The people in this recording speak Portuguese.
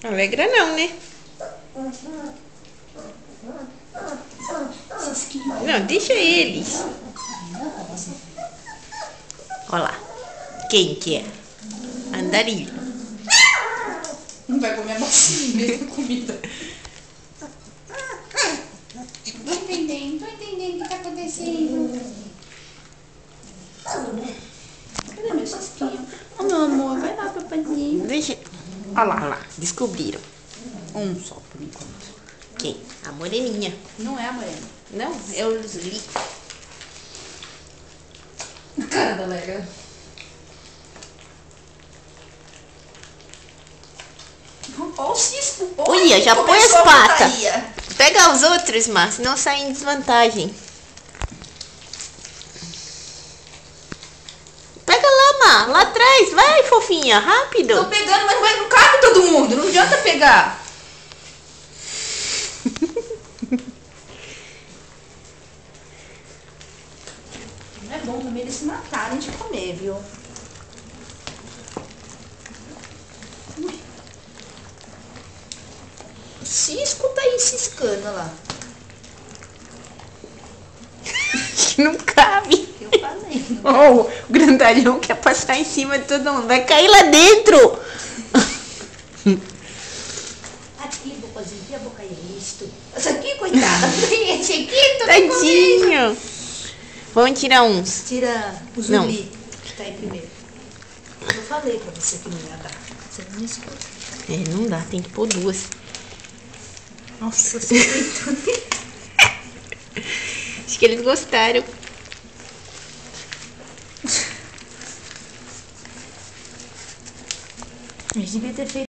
Alegra não, né? Não, deixa eles. Olha lá. Quem que é? Andarilho. Não vai comer a massinha mesmo comida. Tô entendendo o que tá acontecendo. Cadê meu cisquinho? Oh, meu amor, vai lá, papazinho. Deixa. Olha lá. Descobriram. Um só, por enquanto. Quem? A moreninha. Não é a morena. Não, é o Luzli. Cara da Lega. Olha o cisco. Olha, já põe as começou a patas. putaria. Pega os outros, Mar, senão sai em desvantagem. Pega lá, Mar, lá atrás. Vai, fofinha, rápido. Tô pegando, mas não cabe todo mundo. Não adianta pegar. Não é bom também eles se matarem de comer, viu? Ui. Cisco tá aí ciscando lá. Não cabe. Eu falei. Oh, o grandalhão quer passar em cima de todo mundo. Vai cair lá dentro. Aqui, bocozinho, que a boca é isto? Essa aqui, coitada. Esse aqui, tô Tadinho. Vamos tirar uns. Tira o Não. Zuli, que tá aí primeiro. Eu falei pra você que não ia dar. Você não me escuta. É, não dá, tem que pôr duas. Nossa, você tem Acho que eles gostaram. A gente devia ter feito